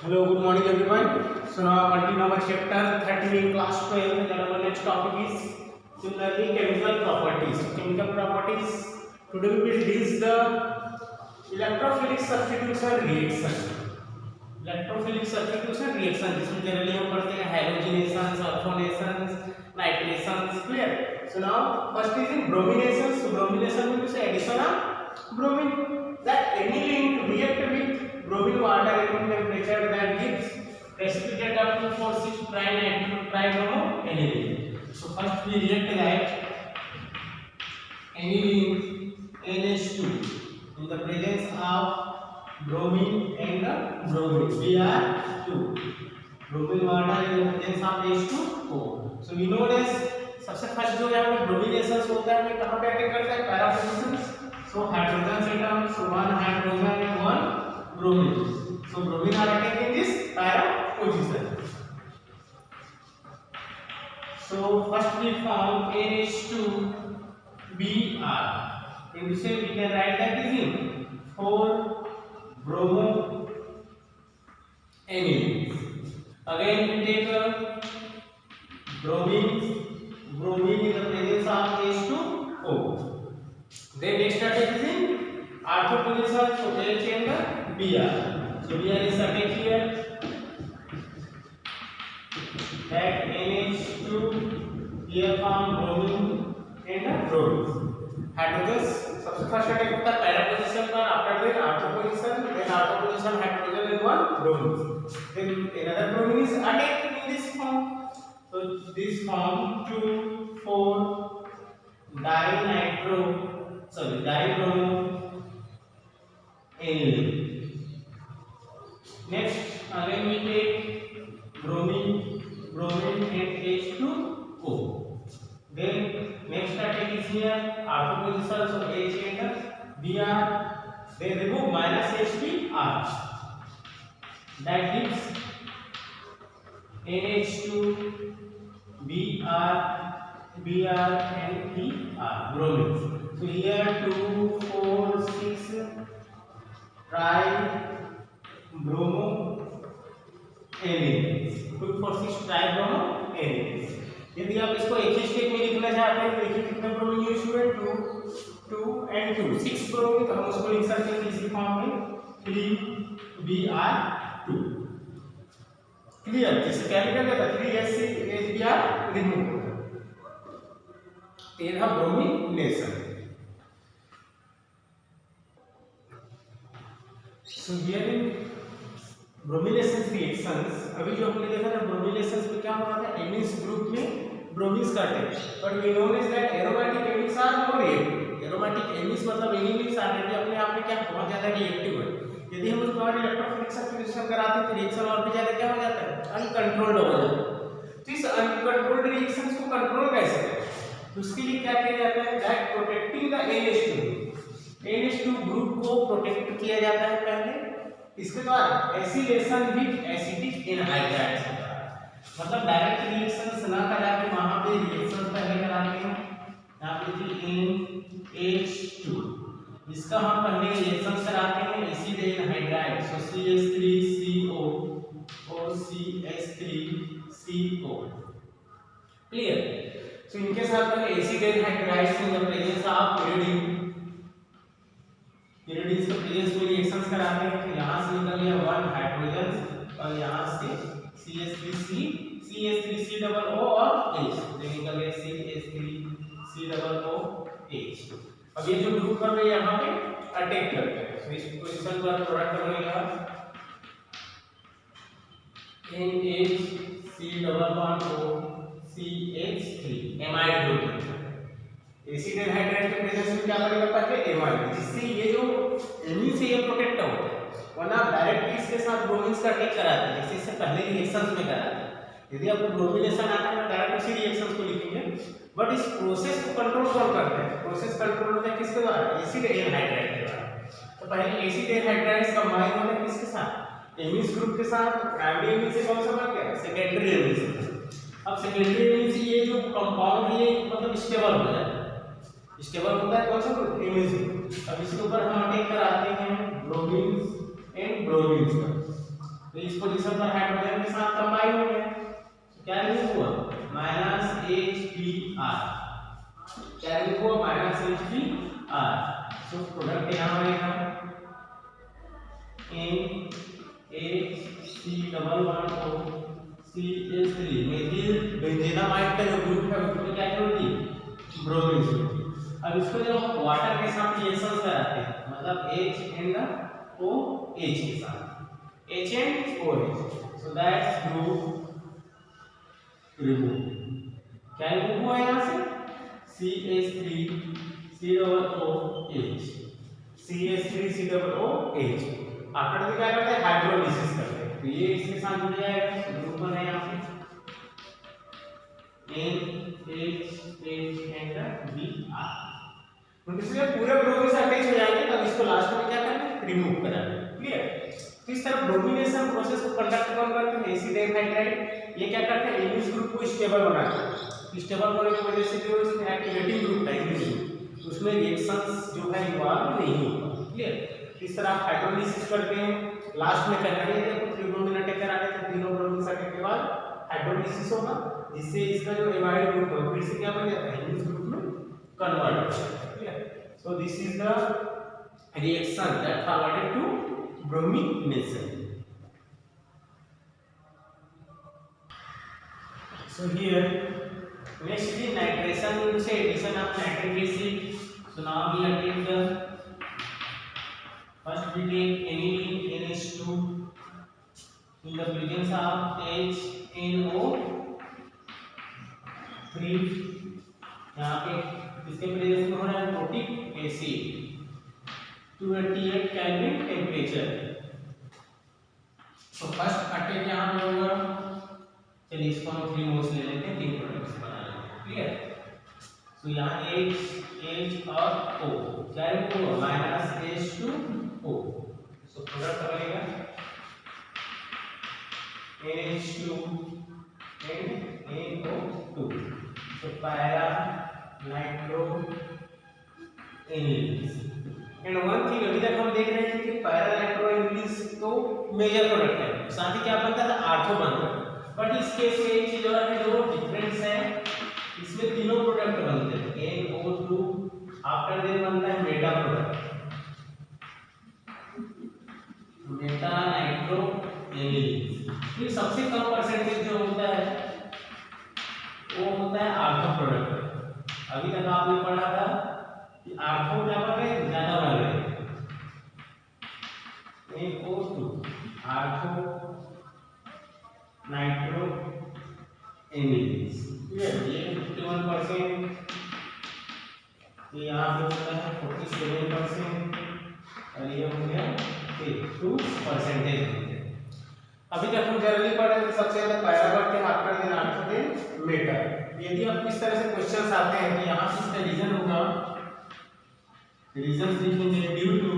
Hello, good morning everyone. So now continue our chapter 13 in class 12 and our next topic is similarly chemical properties. So chemical properties. Today we will discuss the electrophilic substitution reaction. Electrophilic substitution reaction जिसमें generally हम पढ़ते हैं halogenations, sulfonations, nitrations. Clear? So now first is in brominations. So bromination means addition of bromine. That any link react with bromine water at room temperature that gives precipitate up to 4,6 tribromo aniline. So first we react that aniline NH2 in the presence of bromine and bromine Br2. Bromine water in the presence of H2O. So we know this. सबसे first जो यहाँ पे ब्रोमिनेशंस होता है वो कहाँ पे attack करता है para positions. So hydrogen atom, so one hydrogen and one bromine. So bromine are attacking this para position. So first we form NH2Br. In this way we can write that is in 4 bromo amines. Again we take bromine in the presence of H2O. Then next attack is in ortho position, so H and Br. So Br is attack here. That NH2 here form bromine and bromine. Hydrogens सबसे first attack होता है para position पर, after that ortho position, then ortho position hydrogen and one bromine. Then another bromine is attacked in this form. So this form 2,4 dibromo aniline. Next again we take bromine and H2O. Then next attack is here ortho position, so H and Br. Then remove minus HBr. That gives NH2 Br and Br bromine. So here 2, 4, 6 tribromo amines. 2, 4, 6 tribromo amines. यदि आप इसको एक ही step में लिखना चाहते हैं तो देखिए कितने ब्रोमीन यूज हुए 2 and 2 6 ब्रोमीन, तो हम उसको लिख सकते हैं इसी फॉर्म में 3Br2. क्लियर? जिससे क्या लिखा जाता है 3HCHBr रिमूव होगा. ये था bromination. So here in bromination reactions, अभी जो हमने देखा था brominations में क्या हो रहा था, amines ग्रुप में bromines का attack. But we know is that aromatic amines are more reactive. Aromatic amines मतलब amines already अपने आप में क्या बहुत ज़्यादा रिएक्टिव है. यदि हम उसको और इलेक्ट्रोफिलिक सब्स्टिट्यूशन कराते हैं तो रिएक्शन और भी ज़्यादा क्या हो जाता है, अनकंट्रोल्ड हो जाता है. तो इस अनकंट्रोल्ड रिएक्शंस को कंट्रोल कैसे करें, तो उसके लिए क्या किया जाता है, that protecting the NH2 group को प्रोटेक्ट किया जाता है पहले. इसके बाद एसिलेशन विद एसिटिक एनहाइड्राइड्स होता है, मतलब डायरेक्ट रिएक्शंस ना करा के वहां पे रिएक्शंस पहले कराते हैं. यहां पे NH2 इसका हम पहले रिएक्शंस कराते हैं एसिड एनहाइड्राइड. सो CH3CO और CH3CO. क्लियर? सो इनके साथ में acid anhydrides in the presence of pyridine के प्रेजेंस में रिएक्शंस कराते हैं. तो यहां से निकल गया 1 हाइड्रोजन और यहां से CH3C डबल O और H, तो निकल गया CH3C डबल O H. अब ये जो ग्रुप पर वे यहां पे अटैक करते हैं. तो इस पोजीशन पर प्रोडक्ट बनेगा NH C double O CH3 amide group. Acid anhydride के प्रेजेंस में क्या करेगा पहले एमाइड, जिससे ये जो एमीन से ये प्रोटेक्ट होता है. वरना डायरेक्टली इसके साथ ब्रोमीन्स का अटैक कराते हैं जैसे इससे पहले रिएक्शंस में कराते हैं. यदि आपको ब्रोमिनेशन आता है तो डायरेक्ट उसी रिएक्शंस को लिखेंगे. बट इस प्रोसेस को कंट्रोल कौन करते हैं, प्रोसेस कंट्रोल होता है किसके द्वारा, एसिड एनहाइड्राइड के द्वारा. तो पहले एसिड एनहाइड्राइड्स कंबाइन होते हैं किसके साथ, एमीन्स ग्रुप के साथ. प्राइमरी एमीन से कौन सा बन गया, सेकेंडरी एमीन से. अब सेकेंडरी एमीन से ये जो कंपाउंड है मतलब स्टेबल हो जाता है. स्टेबल होता है कौन सा ग्रुप, एमीन्स ग्रुप. अब इसके ऊपर हम अटैक कराते हैं ब्रोमीन्स एंड ब्रोमीन्स का. तो इस पोजीशन पर हाइड्रोजन के साथ कंबाइन हो गया, तो क्या रिमूव हुआ -HBr, क्या रिमूव हुआ -HBr। सो प्रोडक्ट यहाँ आएगा NaCO3 मेथिल बेंजीनामाइड का जो ग्रुप है उसमें क्या होती है ब्रोमीन होती है। अब इसको जब हम वाटर के साथ रिएक्शन कराते हैं मतलब H and OH के साथ H and OH, so that's group remove, क्या रिमूव हुआ यहाँ से CH3COOH, CH3COOH। आफ्टर क्या करते हैं हाइड्रोलिसिस करते हैं, तो ये इसके साथ जुड़ जाएगा, ग्रुप बना यहाँ पे NH and Br। इसलिए पूरे ब्रोमीन से अटैच हो जाएंगे तब इसको लास्ट में क्या करना है रिमूव करना है। क्लियर। तो इस तरह ब्रोमिनेशन प्रोसेस को कंडक्ट कौन करते हैं एसिड एनहाइड्राइड। ये क्या करते हैं इमिज ग्रुप को स्टेबल बनाते हैं, स्टेबल होने की वजह से जो इसमें एक्टिवेटिंग ग्रुप है इमिज ग्रुप उसमें रिएक्शंस जो है इन्वॉल्व नहीं होता। क्लियर। इस तरह आप हाइड्रोलिसिस करते हैं, लास्ट में करना है देखो 3 ब्रोमीन अटैक कराते हैं, तीनों ब्रोमीन अटैक के बाद हाइड्रोलिसिस होगा जिससे इसका जो एमाइड ग्रुप है फिर से क्या बन जाता है इमिज ग्रुप में कन्वर्ट हो जाता है। So this is the reaction that forwarded to bromination. So here next is nitration से addition of nitric acid. So now we are taking the first we take aniline NH2 in the presence of HNO3 यहाँ पे इसके presence में हो रहा है protic acid 288 kelvin temperature. तो first attack यहाँ पे होगा, चलिए इसको हम 3 मोल्स ले लेते हैं, 3 प्रोडक्ट्स बना लेते हैं। क्लियर। तो यहाँ H और O क्या है वो -H2O, सो प्रोडक्ट बनेगा NH2 and NO2, so para nitro aniline. And one thing अभी तक हम देख रहे थे कि पैरा नाइट्रो एनिलीन तो मेजर प्रोडक्ट है, साथ ही क्या बनता था आर्थो बनता है, बट इस केस में एक चीज और है जो डिफरेंस है, इसमें तीनों प्रोडक्ट बनते हैं NO2 आफ्टर देन बनता है Meta product Meta nitro aniline. फिर सबसे कम परसेंटेज जो होता है वो होता है आर्थो प्रोडक्ट। अभी तक आपने पढ़ा था कि आर्थो क्या बन रहे हैं ज्यादा बन रहे हैं NO2 आर्थो नाइट्रो एनिलीन, ये 51%, ये यहाँ पे होता है 47% और ये हो गया 2%। अभी तक हम जनरली पढ़े थे सबसे ज्यादा पैरा बढ़ते हैं after then ortho then meta. यदि आप इस तरह से क्वेश्चंस आते हैं कि यहाँ से इसका रीजन होगा, रीजन लिखेंगे due to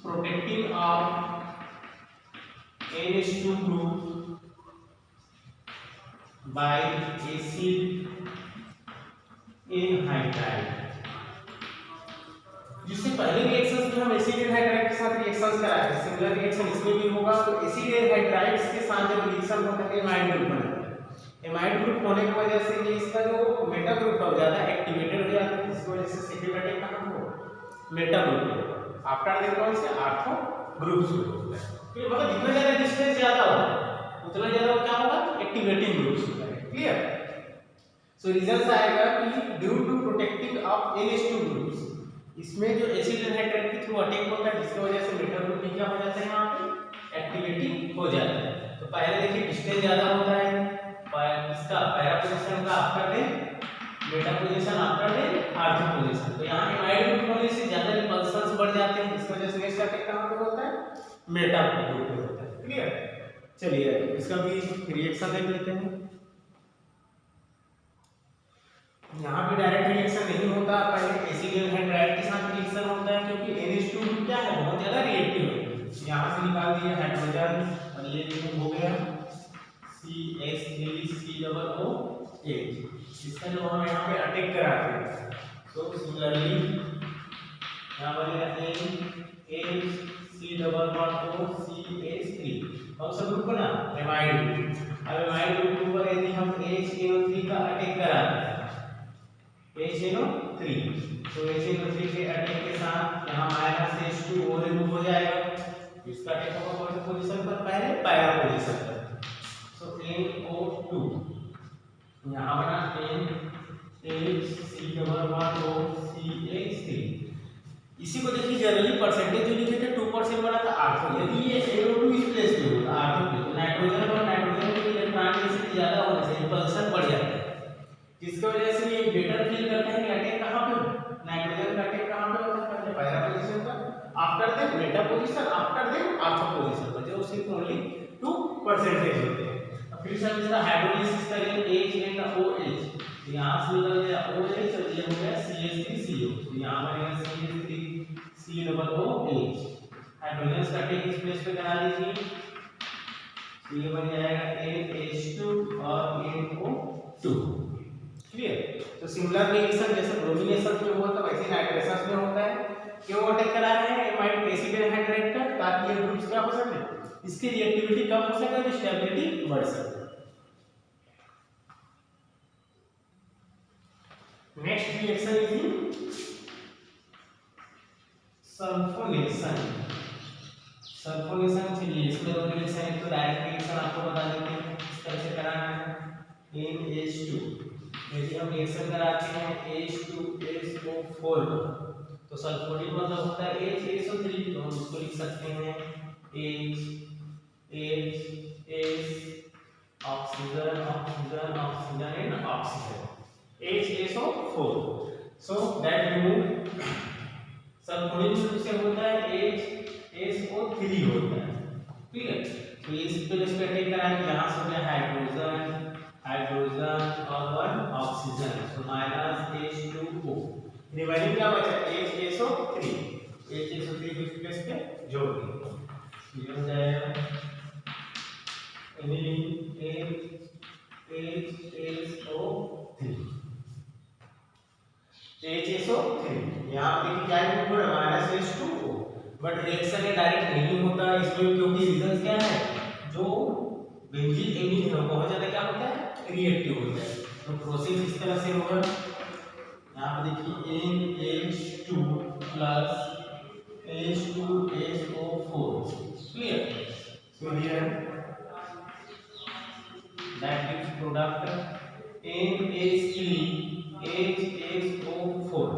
protecting of NH2 group by acid anhydride. जिससे पहले रिएक्शंस में हम एसिड एनहाइड्राइड के साथ रिएक्शंस कराए थे, सिमिलर रिएक्शन इसमें भी होगा। तो एसिड एनहाइड्राइड्स के साथ जब रिएक्शन होता है एमाइड ग्रुप बनता है, एमाइड ग्रुप होने की वजह से ये इसका जो मेटा ग्रुप हो जाता है एक्टिवेटेड हो जाता है, जिसकी वजह से सेकेंड अटैक कहां हो मेटा ग्रुप होगा। आफ्टर देन कौन से आर्थो ग्रुप शुरू होता है। फिर मतलब जितना ज्यादा डिस्टेंस ज्यादा होगा उतना ज्यादा क्या होगा एक्टिवेटिंग ग्रुप्स होता है। क्लियर। सो रीजंस आएगा कि due to protecting of NH2 groups, इसमें जो एसिड एनहाइड्राइड के थ्रू अटैक होता है जिसकी वजह से मेटा ग्रुप क्या हो जाता है यहाँ पे एक्टिवेटिंग हो जाता है। तो पहले देखिए डिस्टेंस ज्यादा होता है, इसका पैरा पोजीशन का after then meta position after then ortho position. तो यहाँ एमाइड ग्रुप होने से ज्यादा रिपल्शंस बढ़ जाते हैं, जिसकी वजह से नेक्स्ट अटैक कहां पे होता है मेटा ग्रुप पे होता है। क्लियर। चलिए इसका भी रिएक्शन देख लेते हैं। यहाँ पे डायरेक्ट रिएक्शन नहीं होता, पहले एसिड एनहाइड्राइड के साथ रिएक्शन होता है क्योंकि NH2 ग्रुप क्या है बहुत ज्यादा रिएक्टिव है। यहाँ से निकाल दिया हाइड्रोजन और ये रिमूव हो गया CH3COOH। इसका जो हम यहाँ पे अटैक कराते हैं तो सिमिलरली यहाँ बनेगा NaC double bond O CH3 कौन सा ग्रुप बना एमाइड ग्रुप। अब एमाइड ग्रुप के ऊपर यदि हम HNO3 का अटैक कराते हैं HNO3 तो HNO3 के अटैक के साथ यहाँ -H2O रिमूव हो जाएगा। इसका अटैक होगा कौन सी पोजीशन पर पहले पैरा पोजीशन पर। सो NO2 यहाँ बना NaC double bond O CH3। इसी को देखिए जनरली परसेंटेज जो लिखे थे 2% बना था आर्थो। यदि ये NO2 इस प्लेस पे होता आर्थो पे तो नाइट्रोजन और नाइट्रोजन के इलेक्ट्रॉन डेंसिटी ज्यादा होने से इंपल्सन बढ़ जाता है, जिसकी वजह से ये बेटर फील करते हैं कि अटैक कहां पे हो, नाइट्रोजन का अटैक कहां पे होता है पहले पैरा पोजीशन पर, after then meta position, after then ortho position पर, जो सिर्फ ओनली 2% होते हैं। अब फिर से हम इसका हाइड्रोलिसिस करेंगे H and OH, यहां से निकल गया OH और ये हो गया CH3CO, तो यहां बनेगा CH3C डबल OH। हाइड्रोजन का अटैक इस प्लेस पे करा लीजिए, तो ये बन जाएगा NH2 और NO2। क्लियर। तो सिमिलर रिएक्शन जैसे ब्रोमिनेशन में हुआ था वैसे नाइट्रेशन में होता है। क्यों अटैक करा रहे हैं एमाइड एसिड एनहाइड्रेट का, ताकि ये ग्रुप्स क्या हो सके, इसकी रिएक्टिविटी कम हो सके और स्टेबिलिटी बढ़ सके। Next reaction is sulphonation. Sulphonation चलिए इसमें दो रिएक्शन है, तो डायरेक्ट रिएक्शन आपको बता देते हैं किस तरह से कराना है। NH2 यदि हम रिएक्शन कराते हैं H2SO4 तो सल्फोनिल मतलब होता है HSO3, तो हम इसको लिख सकते हैं oxygen oxygen oxygen and oxygen HSO4। So that remove sulphonyl से होता है HSO3 होता है। ठीक है, तो इस पे इस पे अटैक कराएंगे, यहां से हो गया हाइड्रोजन हाइड्रोजन और वन ऑक्सीजन, तो -H2O। रिमेनिंग क्या बचा HSO3, HSO3 को इस प्लेस पे जोड़ देंगे, ये हो जाएगा HSO3। यहाँ देखिए क्या है -H2O, बट रिएक्शन में डायरेक्ट नहीं होता इसमें, क्योंकि रीजन क्या है, जो बेंजीन एमीन है बहुत ज्यादा क्या होता है रिएक्टिव होता है। तो प्रोसेस इस तरह से होगा, यहाँ पे देखिए NH2 plus H2SO4। Clear. So here that gives product NH3HSO4।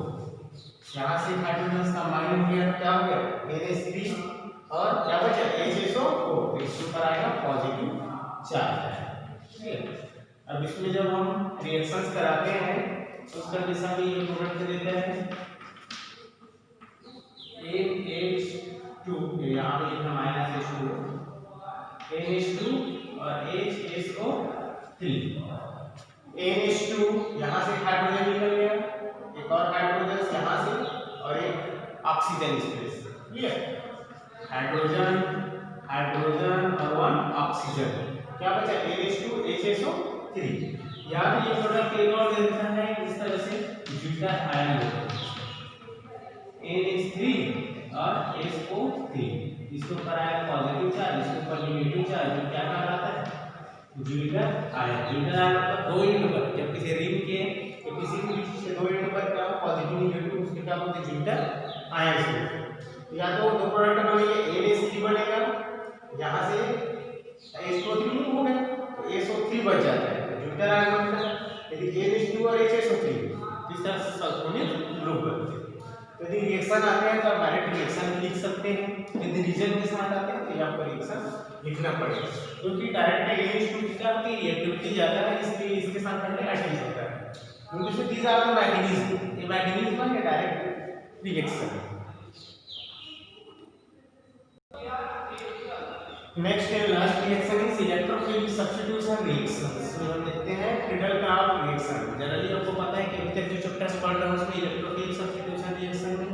यहाँ से हाइड्रोजन कंबाइन हो गया तो क्या हो गया NH3 और क्या बचा HSO4, इसके ऊपर आएगा पॉजिटिव चार्ज। ठीक है। अब इसमें जब हम रिएक्शंस कराते हैं तो उसका दिशा भी ये प्रोडक्ट देता है NH2, यहाँ पे लिखना -H2, NH2 और HSO3। NH2 यहाँ से हाइड्रोजन निकल गया, एक और हाइड्रोजन यहाँ से और एक ऑक्सीजन इस प्लेस। क्लियर। हाइड्रोजन हाइड्रोजन और वन ऑक्सीजन, क्या बचा NH2 HSO3। यहाँ पे ये प्रोडक्ट एक और देता है इस तरह से ज्यूटा आयन NH3 और SO3, इसके ऊपर आया पॉजिटिव चार्ज, इसके ऊपर नेगेटिव चार्ज, जो क्या कहलाता है ज्यूटा आयन। ज्यूटा आयन मतलब दो एंड पर, जब किसी रिंग के या किसी भी चीज के दो एंड पर क्या पॉजिटिव नेगेटिव उसके क्या बोलते हैं ज्यूटा आयन से। या तो दो प्रोडक्ट बनेंगे NH3 बनेगा, यहाँ से SO3 हो गया तो SO3 बच जाता है, ज्यूटा आयन बनता है। यदि NH2 और HSO3 इस तरह से सल्फोनिल ग्रुप बनते हैं। तो यदि रिएक्शन आते हैं तो आप डायरेक्ट रिएक्शन लिख सकते हैं, यदि रीजन के साथ आते हैं तो आपको रिएक्शन लिखना पड़ेगा, क्योंकि डायरेक्ट NH2 की क्या होती है रिएक्टिविटी ज्यादा है, इसलिए इसके साथ पहले अटैच होता है, क्योंकि दीज आर द मैग्नीज, ये मैग्नीज बन गया direct reaction. Next and last reaction is electrophilic substitution reaction. इसमें हम देखते हैं फ्रीडल-क्राफ्ट रिएक्शन। जनरली आपको पता है कि अभी तक जो चैप्टर्स पढ़ रहे हैं उसमें इलेक्ट्रोफिलिक सब्स्टिट्यूशन रिएक्शन में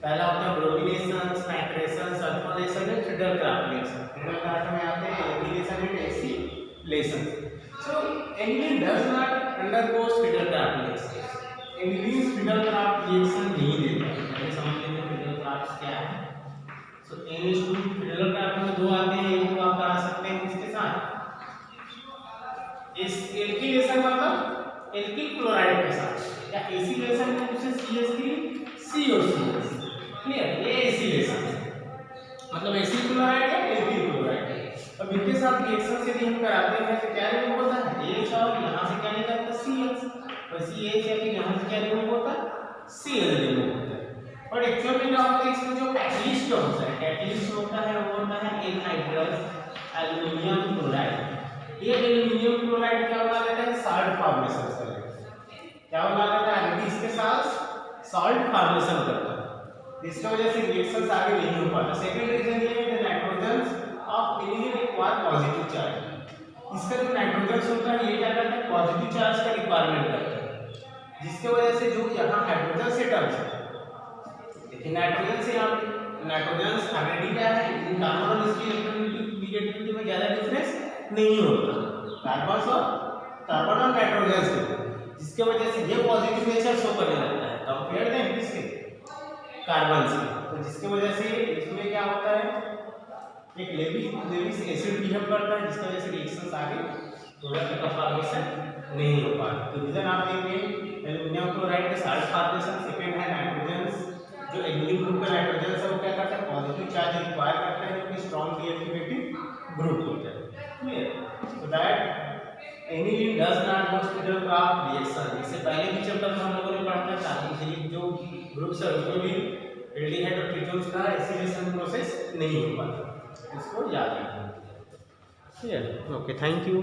पहला होता है bromination, nitration, sulphonation and Friedel Craft reaction. Friedel Craft में आते हैं elimination and acylation. So aniline does not undergo Friedel Craft reaction. Aniline Friedel Craft reaction नहीं देता है, पहले समझ लेते हैं तो NH2 फेडरल कार्बन में 2 आते हैं, एक तो आप करा सकते हैं किसके साथ, इस एल्किलेशन मतलब एल्किल क्लोराइड के साथ, या एसिलेशन में उसे CH3 C और CH, क्लियर, ये एसिलेशन मतलब एसिल क्लोराइड या एल्किल क्लोराइड। अब इनके साथ रिएक्शन से भी हम कराते हैं तो क्या रिमूव होता है, H और यहाँ से क्या निकलता है CH, और CH या फिर यहाँ से क्या रिमूव होता है, Cl रिमूव होता है। और एक्चुअल में क्या होता है, इसमें जो कैटलिस्ट होता है, कैटलिस्ट होता है वो होता है एनहाइड्रस एल्युमिनियम क्लोराइड। ये एल्युमिनियम क्लोराइड क्या बना देता है, साल्ट फॉर्मेशन कर देता है, क्या बना देता है, इसके साथ साल्ट फॉर्मेशन करता है, इसकी वजह से रिएक्शंस आगे नहीं हो पाता। सेकंड रीजन ये है कि nitrogen of element require positive charge, इसका जो नाइट्रोजन होता है ये क्या करता है, पॉजिटिव चार्ज का रिक्वायरमेंट करता है, जिसकी वजह से जो यहाँ हाइड्रोजन से टर्म्स है, लेकिन नाइट्रोजन से आप नाइट्रोजन ऑलरेडी क्या है, कार्बन और इसकी इलेक्ट्रोनेगेटिविटी में ज्यादा डिफरेंस नहीं होता, कार्बन और नाइट्रोजन से, जिसकी वजह से ये पॉजिटिव नेचर शो करने लगता है कंपेयर देन किसके, कार्बन से। तो जिसकी वजह से इसमें क्या होता है, एक लेविस एसिड बिहेव करता है, जिसकी वजह से रिएक्शंस आगे प्रोडक्ट का फॉर्मेशन नहीं हो पाता। तो रीजन आप देखेंगे एल्युमिनियम क्लोराइड के साल्ट फॉर्मेशन, सेकंड है नाइट्रोजन, जो एल्युमिनियम ग्रुप का नाइट्रोजन है वो क्या करता है, पॉजिटिव चार्ज रिक्वायर करता है, जो कि स्ट्रांग रिएक्टिविटी ग्रुप होता है, clear. So that aniline does not goes to the reaction. इससे पहले भी चैप्टर में हम लोगों ने पढ़ा था कार्बोक्सिलिक जो ग्रुप्स है उसमें भी एल्डिहाइड और कीटोन्स का एसिलेशन प्रोसेस नहीं हो पाता, इसको याद रखना, क्लियर। Okay, thank you.